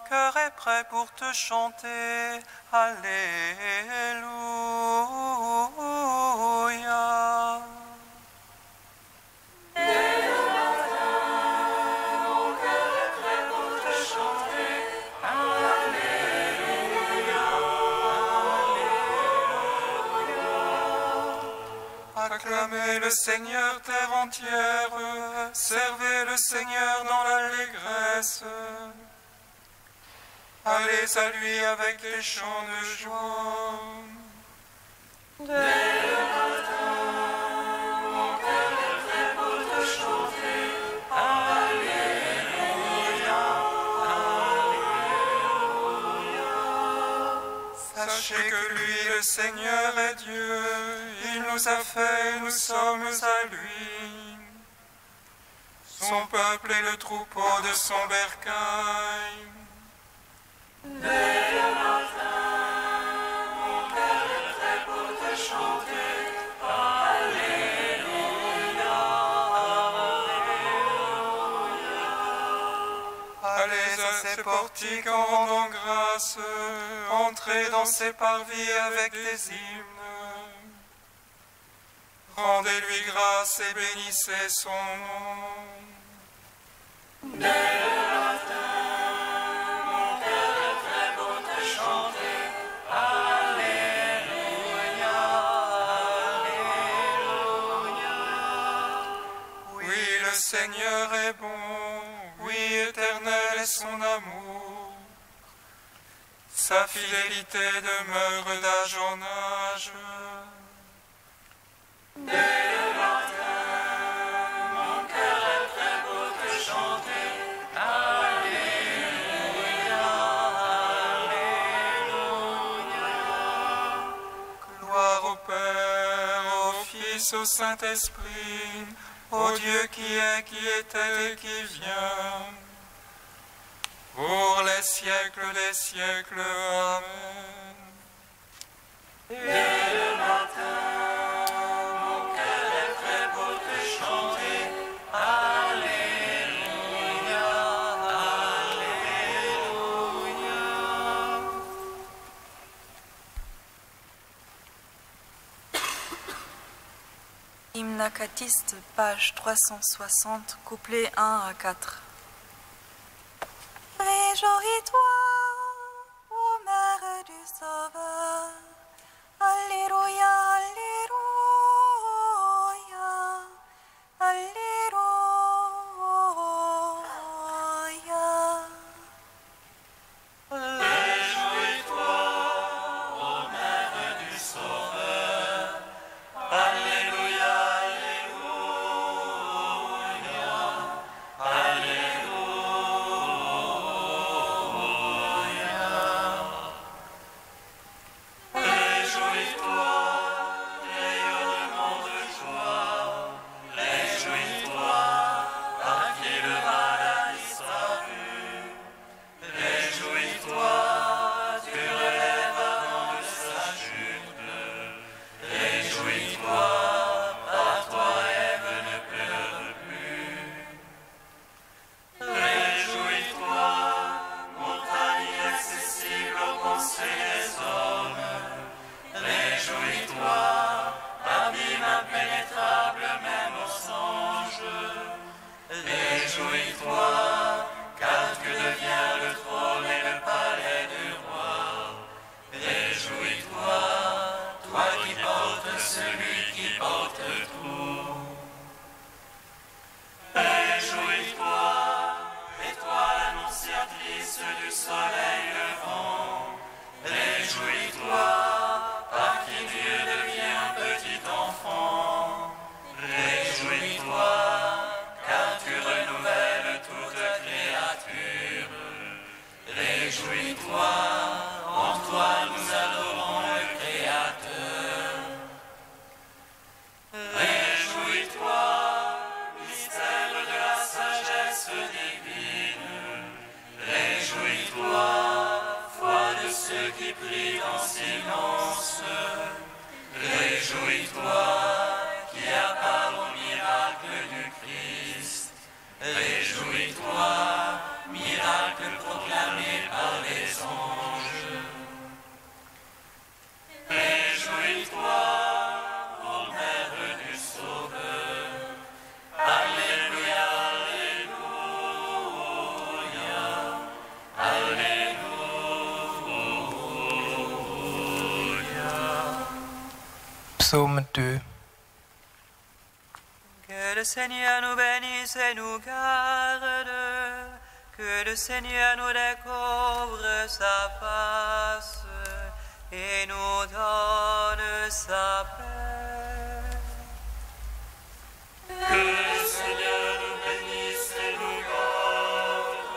cœur est prêt pour te chanter. Alléluia. Acclamez le Seigneur, terre entière, servez le Seigneur dans l'allégresse. Allez à lui avec des chants de joie. Dès le matin, mon cœur est prêt pour te chanter. Alléluia, Alléluia. Sachez que lui, le Seigneur, est Dieu. Il nous a fait, nous sommes à lui. Son peuple est le troupeau de son bercail. Dès le matin, mon cœur est prêt pour te chanter. Alléluia, Alléluia. Allez à ses portiques en rendant grâce, entrez dans ses parvis avec des hymnes. Rendez-lui grâce et bénissez son nom. Dès le matin, mon cœur est prêt pour te chanter. Alléluia, Alléluia. Oui, le Seigneur est bon, oui, éternel est son amour. Sa fidélité demeure d'âge en âge. Dès le matin, mon cœur est prêt pour te chanter. Alléluia, Alléluia. Gloire au Père, au Fils, au Saint-Esprit, au Dieu qui est, qui était et qui vient, pour les siècles des siècles. Amen. Dès le matin, Hymne acatiste, page 360, couplets 1 à 4. Réjouis-toi, ô Mère du Sauveur, Alléluia, Alléluia, Alléluia. Réjouis-toi, ô Mère du Sauveur, Alléluia, Réjouis-toi, miracle proclamé par Psaume 2. Que le Seigneur nous bénisse et nous garde, que le Seigneur nous découvre sa face et nous donne sa paix. Que le Seigneur nous bénisse et nous garde,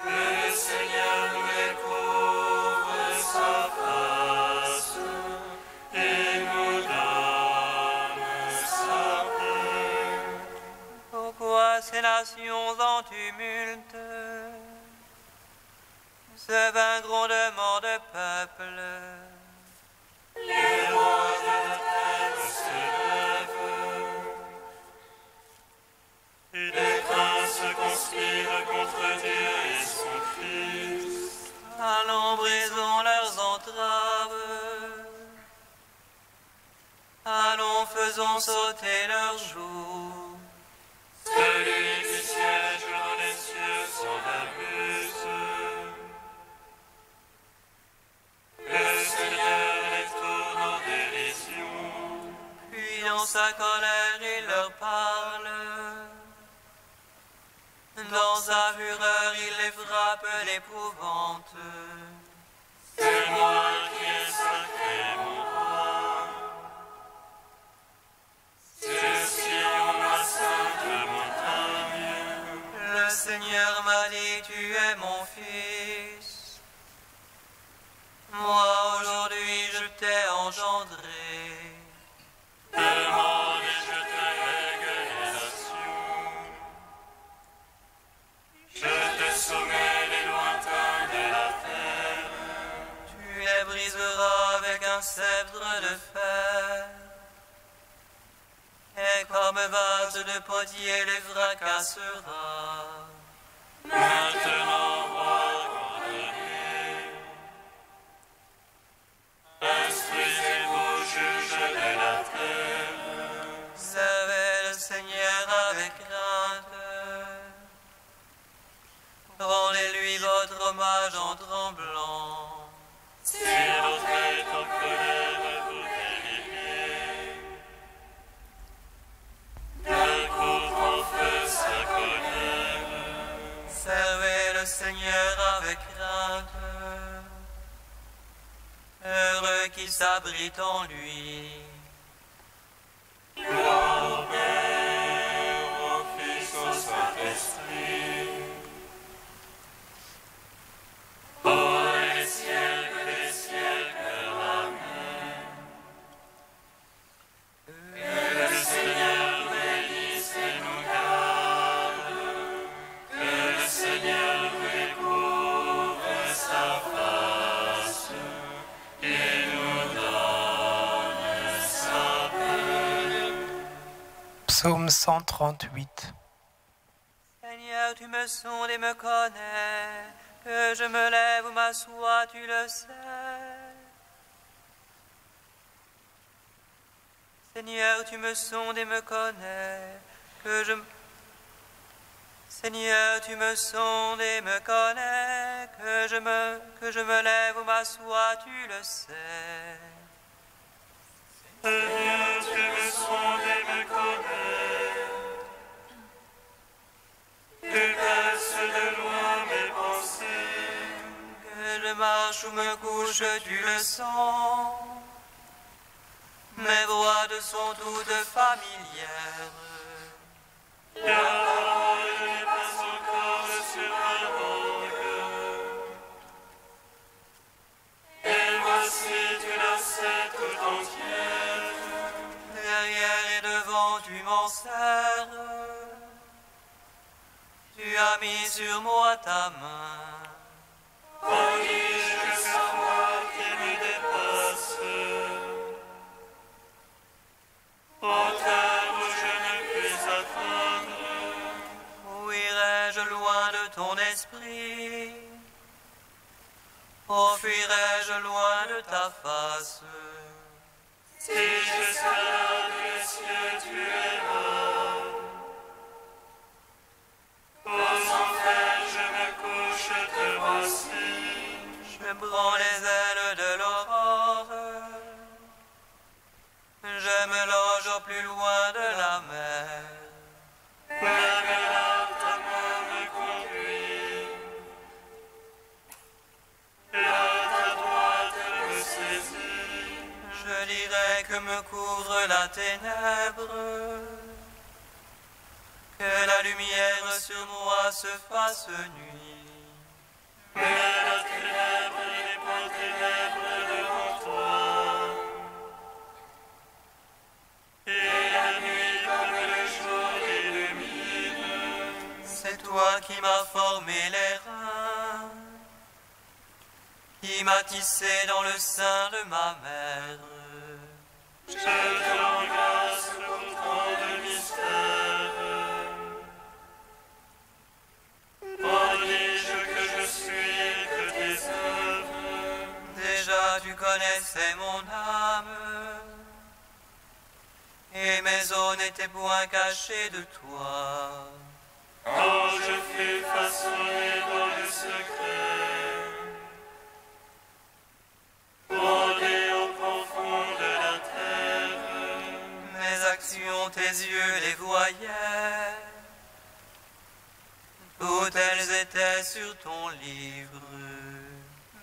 que le Seigneur nous découvre sa face et nous donne sa paix. Pourquoi ces nations en tumulte, ce vain grondement de peuple? Les rois de la terre se lèvent, et des princes conspirent contre Dieu et son Christ. Allons, brisons leurs entraves. Allons, faisons sauter leurs joues. Celui qui siège dans les cieux s'en abuse. Le Seigneur les tourne en dérision. Puis dans sa colère, il leur parle. Dans sa fureur, il les frappe d'épouvante. C'est moi qui ai sacré mon roi. C'est Sion, ma sainte montagne. Le Seigneur m'a dit, tu es mon fils. Moi, aujourd'hui, je t'ai engendré. Demande et je te lègue les nations. Je te soumets les lointains de la terre. Tu les briseras avec un sceptre de fer. Et comme vase de potier les fracassera. Maintenant, roi condamné, instruisez-vous, juges de la terre. Servez le Seigneur avec crainte. Rendez-lui votre hommage en tremblant. Si l'autre est en colère, vous délivrer. Découvre en feu sa colère. Servez le Seigneur avec crainte. Heureux qui s'abrite en lui. Gloire au Père, au Fils, au Saint-Esprit. Ô les siècles, amen. Que le Seigneur bénisse et nous garde. Que le Seigneur découvre sa face et nous donne sa paix. Psaume 138. Seigneur, tu me sondes et me connais. Que je me lève ou m'assois, tu le sais. Seigneur, tu me sondes et me connais. Seigneur, tu me sondes et me connais. Que je me lève ou m'assois, tu le sais. Seigneur, tu me sondes et me connais. Tu passes de loin mes pensées. Que je marche ou me couche, tu le sens. Mes voix te sont toutes familières. La parole n'est pas encore sur ma langue. Et voici, tu la sais tout entière. Derrière et devant, tu m'en sers. Tu as mis sur moi ta main. Prodige que sa voix qui me dépasse. Hauteur où je ne puis atteindre. Où irai-je loin de ton esprit? Où fuirai-je loin de ta face? Si j'escalade les cieux, tu es là. Aux enfers, je me couche, te voici. Je prends les ailes de l'aurore. que me couvre la ténèbre. Que la lumière sur moi se fasse nuit. Que la ténèbre n'est pas ténèbre devant toi. Et la nuit comme le jour illumine. C'est toi qui m'as formé les reins, qui m'as tissé dans le sein de ma mère. Je te rends grâce pour tant de mystères. Prodige que je suis que tes œuvres. Déjà tu connaissais mon âme, et mes os n'étaient point cachés de toi. Quand je fus façonné dans le secret, brodé au profond de la terre, Mes actions, tes yeux les voyaient, toutes elles étaient sur ton livre.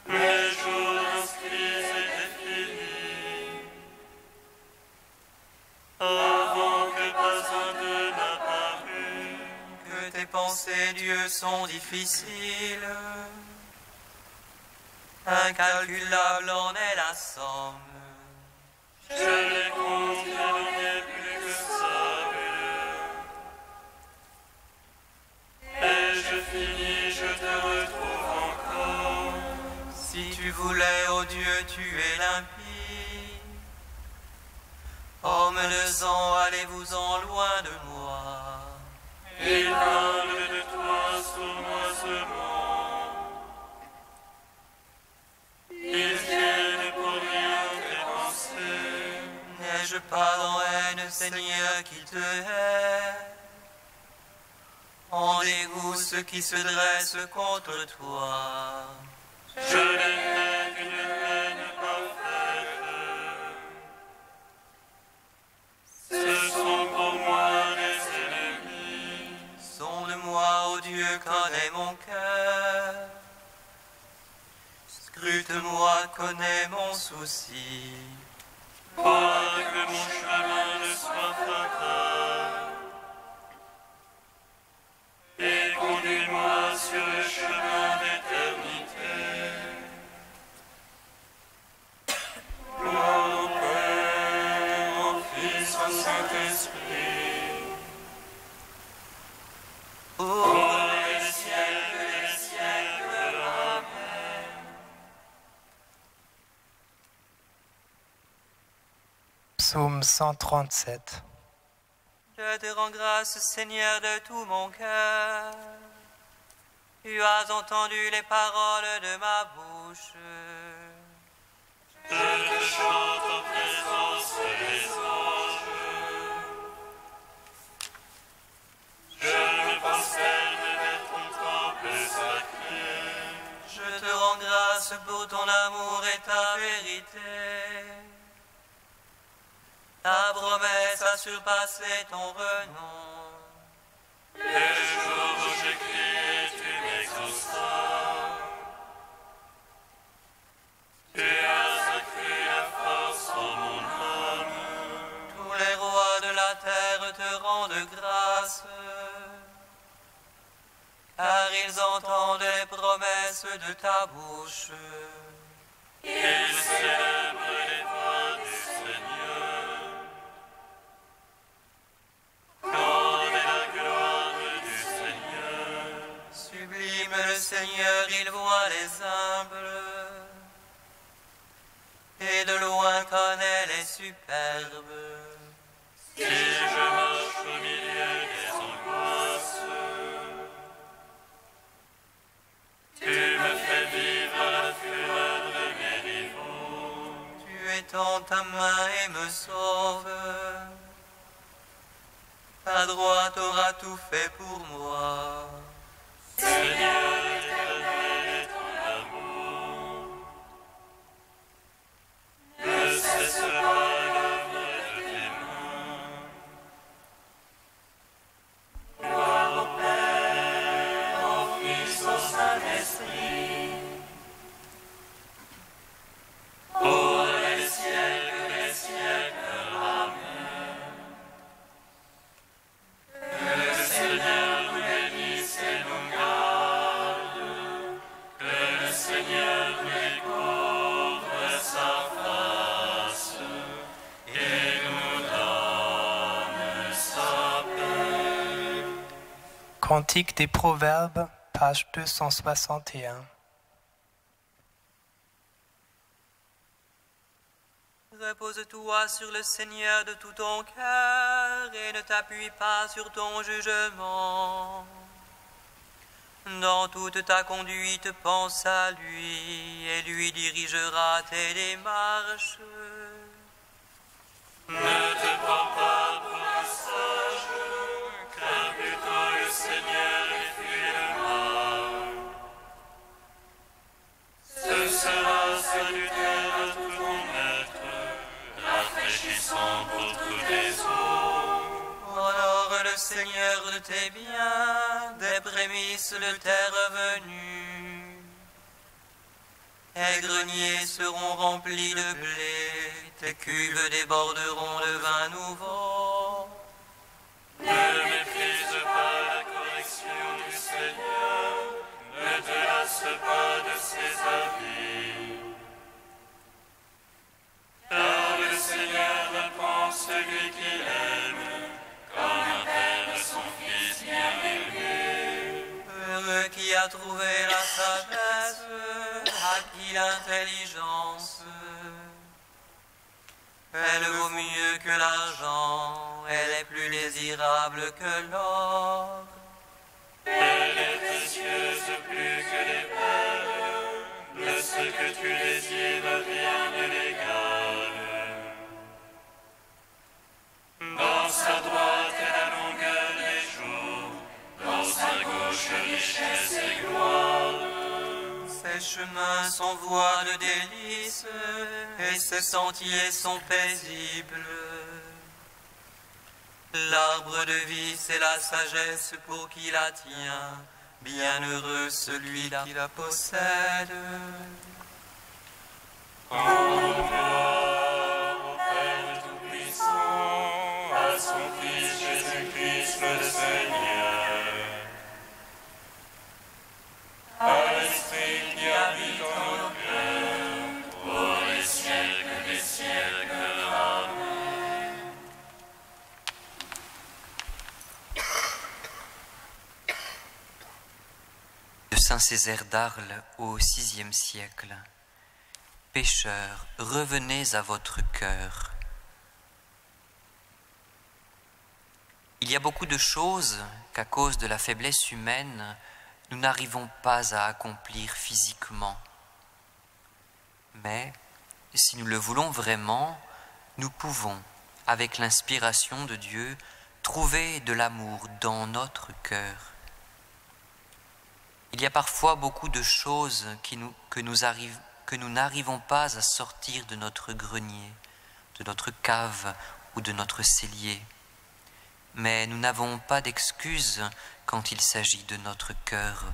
mes jours inscrits étaient finis, avant que pas un d'eux n'apparût. Que tes pensées, Dieu, sont difficiles, incalculable en est la somme. Je les compte, il n'en est plus que sable. Et je finis, je te retrouve encore. Si tu voulais, ô Dieu, tu es limpide. Hommes de sang, allez-vous-en loin de moi. Il parle de toi sournoisement. Ils tiennent pour rien tes pensées. N'ai-je pas en haine, Seigneur, qui te hait? En dégoût ceux qui se dressent contre toi. Je les hais d'une haine parfaite. Ce sont pour moi des ennemis. Sonde-moi, ô Dieu, connais mon cœur. Scrute-moi, connais mon souci. Vois que mon chemin ne soit fatal. Et conduis-moi sur le chemin d'éternité. Gloire au Père, au Fils, au Saint-Esprit. Oh, Les siècles et les siècles. Amen. Psaume 137. je te rends grâce, Seigneur, de tout mon cœur. Tu as entendu les paroles de ma bouche. Je te chante en présence des anges. Je me prosterne vers ton temple sacré. Je te rends grâce pour ton amour et ta vérité. Ta promesse a surpassé ton renom. Les jours où j'écris, tu m'exauceras. Tu as accru la force en mon âme. Tous les rois de la terre te rendent grâce, car ils entendent les promesses de ta bouche. Ils célèbrent les voies du Seigneur. Grande est la gloire du Seigneur. Sublime le Seigneur, il voit les humbles, et de loin connaît les superbes. Si je marche au milieu des angoisses, tu me fais vivre à la fureur de mes rivaux. Tu étends ta main et me sauves. Ta droite aura tout fait pour moi. Seigneur, éternel est ton amour. Cantique des Proverbes, page 261. Repose-toi sur le Seigneur de tout ton cœur et ne t'appuie pas sur ton jugement. Dans toute ta conduite, pense à lui et lui dirigera tes démarches. Ne te prends pas pour un sage, crains plutôt le Seigneur et fuis le mal. Ce sera salutaire à tout ton être, rafraîchissant pour tous les eaux. Honore le Seigneur de tes biens, des prémices de tes revenus. Tes greniers seront remplis de blé, tes cuves déborderont de vin nouveau. Ne méprise pas la correction du Seigneur, ne te lasse pas de ses avis. Car le Seigneur répand celui qu'il aime, comme un père son fils bien-aimé. Heureux qui a trouvé la sagesse, acquis l'intelligence. Elle vaut mieux que l'argent, elle est plus désirable que l'or. Elle est précieuse plus que les perles, de ce que tu désires rien ne l'égale. Dans sa droite est la longueur des jours, dans sa gauche richesse et gloire. Ses chemins sont voies de délices, et ses sentiers sont paisibles. L'arbre de vie, c'est la sagesse pour qui la tient. Bienheureux celui-là qui la possède. Gloire au Père Tout-Puissant, à son Fils Jésus-Christ le Seigneur, à l'Esprit qui habite en nos cœurs, pour les siècles des siècles. Amen. De Saint Césaire d'Arles au VIe siècle. Pécheurs, revenez à votre cœur. Il y a beaucoup de choses qu'à cause de la faiblesse humaine, nous n'arrivons pas à accomplir physiquement. Mais, si nous le voulons vraiment, nous pouvons, avec l'inspiration de Dieu, trouver de l'amour dans notre cœur. Il y a parfois beaucoup de choses que nous n'arrivons pas à sortir de notre grenier, de notre cave ou de notre cellier. Mais nous n'avons pas d'excuses quand il s'agit de notre cœur.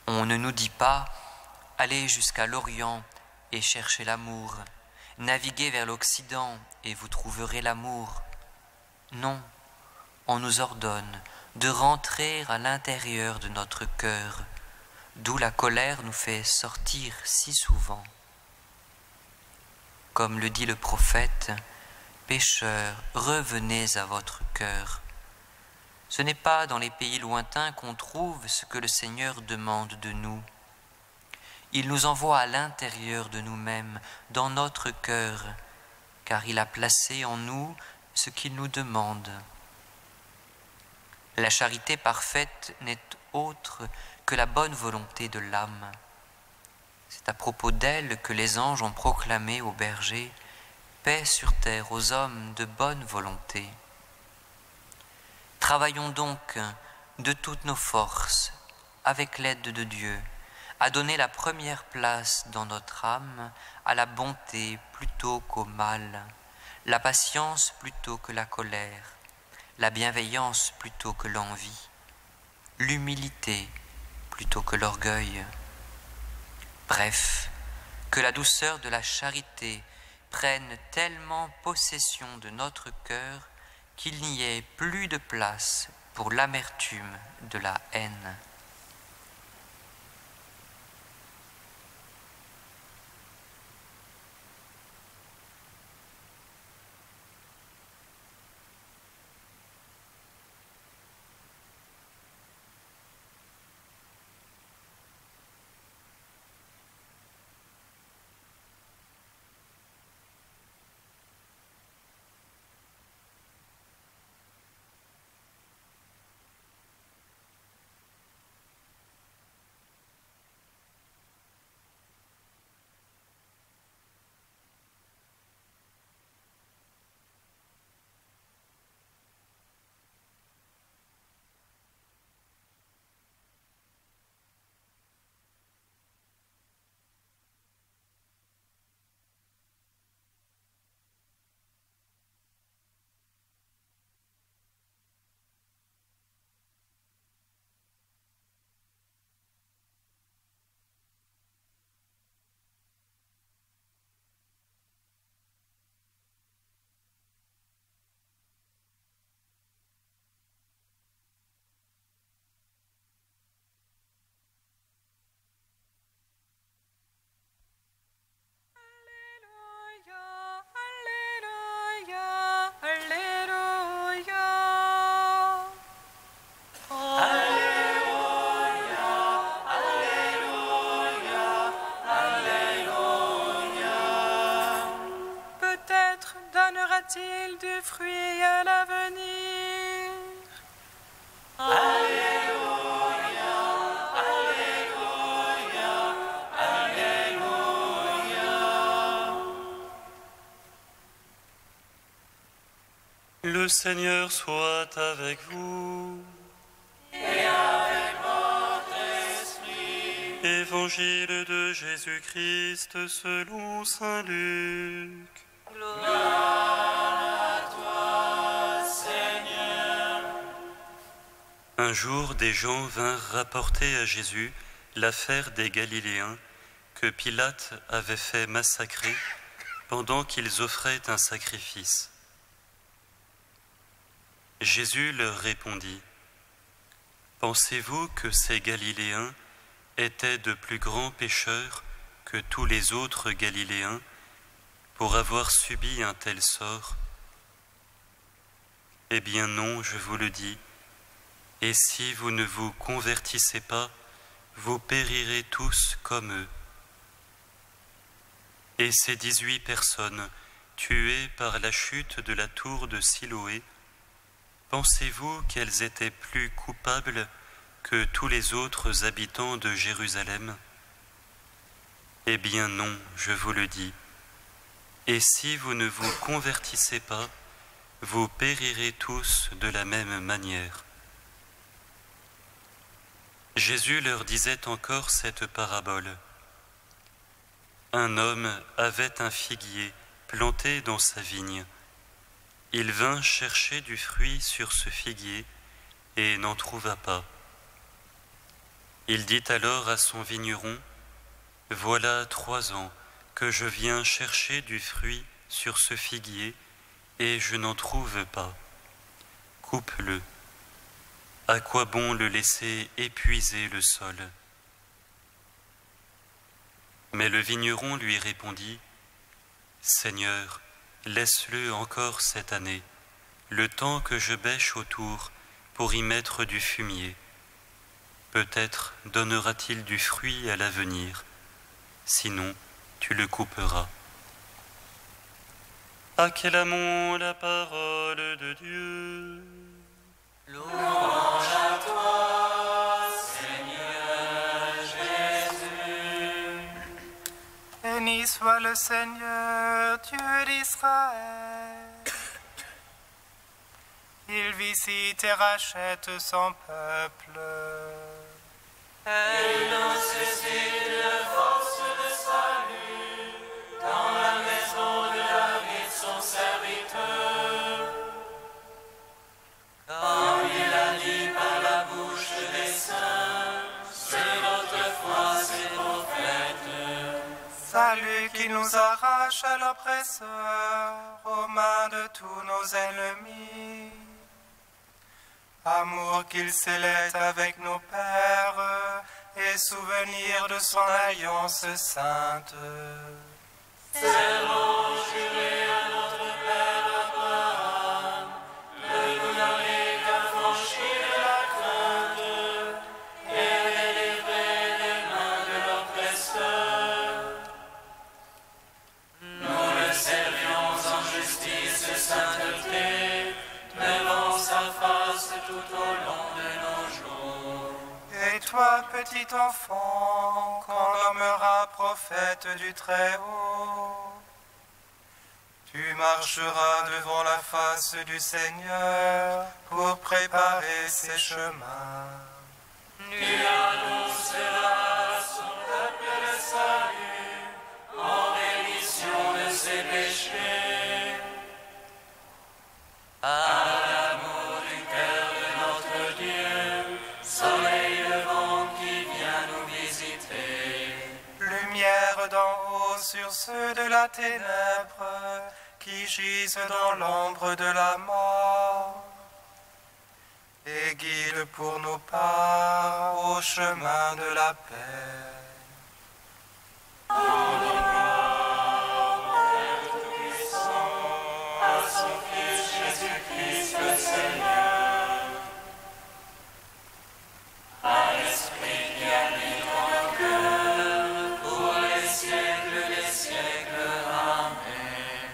On ne nous dit pas « Allez jusqu'à l'Orient et cherchez l'amour, naviguez vers l'Occident et vous trouverez l'amour ». Non, on nous ordonne de rentrer à l'intérieur de notre cœur, d'où la colère nous fait sortir si souvent. Comme le dit le prophète, « Pécheurs, revenez à votre cœur ». Ce n'est pas dans les pays lointains qu'on trouve ce que le Seigneur demande de nous. Il nous envoie à l'intérieur de nous-mêmes, dans notre cœur, car il a placé en nous ce qu'il nous demande. La charité parfaite n'est autre que la bonne volonté de l'âme. C'est à propos d'elle que les anges ont proclamé aux bergers « Paix sur terre aux hommes de bonne volonté ». Travaillons donc de toutes nos forces, avec l'aide de Dieu, à donner la première place dans notre âme à la bonté plutôt qu'au mal, la patience plutôt que la colère, la bienveillance plutôt que l'envie, l'humilité plutôt que l'orgueil. Bref, que la douceur de la charité prenne tellement possession de notre cœur qu'il n'y ait plus de place pour l'amertume de la haine. du fruit à l'avenir. Alléluia, Alléluia, Alléluia. Le Seigneur soit avec vous. Et avec votre esprit. Évangile de Jésus-Christ selon saint Luc. Gloire à toi, Seigneur. Un jour, des gens vinrent rapporter à Jésus l'affaire des Galiléens que Pilate avait fait massacrer pendant qu'ils offraient un sacrifice. Jésus leur répondit: Pensez-vous que ces Galiléens étaient de plus grands pécheurs que tous les autres Galiléens pour avoir subi un tel sort? Eh bien non, je vous le dis, et si vous ne vous convertissez pas, vous périrez tous comme eux. Et ces 18 personnes tuées par la chute de la tour de Siloé, pensez-vous qu'elles étaient plus coupables que tous les autres habitants de Jérusalem? Eh bien non, je vous le dis. Et si vous ne vous convertissez pas, vous périrez tous de la même manière. Jésus leur disait encore cette parabole. Un homme avait un figuier planté dans sa vigne. Il vint chercher du fruit sur ce figuier et n'en trouva pas. Il dit alors à son vigneron: Voilà 3 ans que je viens chercher du fruit sur ce figuier et je n'en trouve pas. Coupe-le. À quoi bon le laisser épuiser le sol? Mais le vigneron lui répondit: Seigneur, laisse-le encore cette année, le temps que je bêche autour pour y mettre du fumier. Peut-être donnera-t-il du fruit à l'avenir, sinon tu le couperas. Acclamons la parole de Dieu. Louange à toi, Seigneur Jésus. Béni soit le Seigneur, Dieu d'Israël. Il visite et rachète son peuple. Il nous suscite de force de salut dans la maison de David, son serviteur. Comme il a dit par la bouche des saints, c'est notre foi, ses prophètes. Salut qui nous arrache à l'oppresseur, aux mains de tous nos ennemis. Amour qu'il scellait avec nos pères, et souvenir de son alliance sainte. Serment juré à notre Père Abraham, de nous donner qu'affranchir de la crainte, et délivrer des mains de l'oppresseur. Nous le servions en justice et sainteté, devant sa face tout au long de nos jours. Et toi, petit enfant, qu'on nommera prophète du Très-Haut, tu marcheras devant la face du Seigneur pour préparer ses chemins. Tu annonceras à son peuple le salut, en rémission de ses péchés. À l'amour du cœur de notre Dieu, soleil levant qui vient nous visiter. Lumière d'en haut sur ceux de la ténèbre qui gisent dans l'ombre de la mort. Et guide pour nos pas au chemin de la paix. À son Fils Jésus-Christ le Seigneur, à l'Esprit qui habite dans nos cœurs, pour les siècles des siècles. Amen.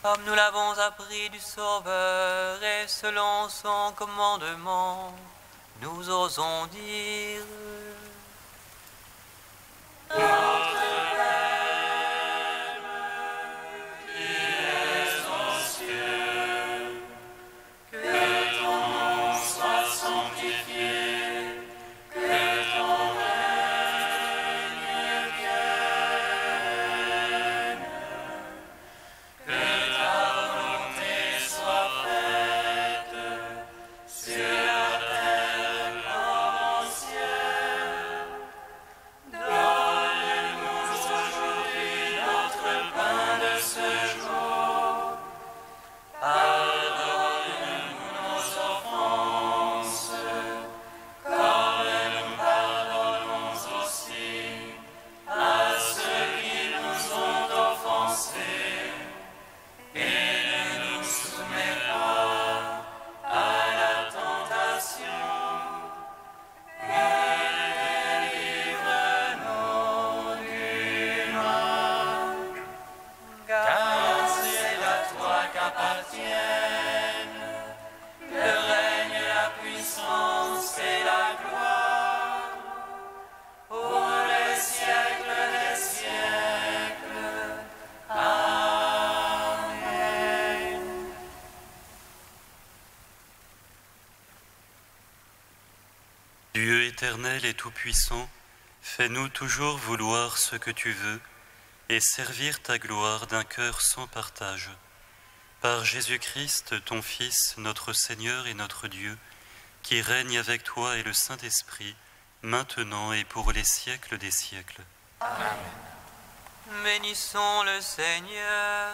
Comme nous l'avons appris du Sauveur et selon son commandement, nous osons dire: Dieu éternel et tout-puissant, fais-nous toujours vouloir ce que tu veux et servir ta gloire d'un cœur sans partage. Par Jésus-Christ, ton Fils, notre Seigneur et notre Dieu, qui règne avec toi et le Saint-Esprit, maintenant et pour les siècles des siècles. Amen. Bénissons le Seigneur.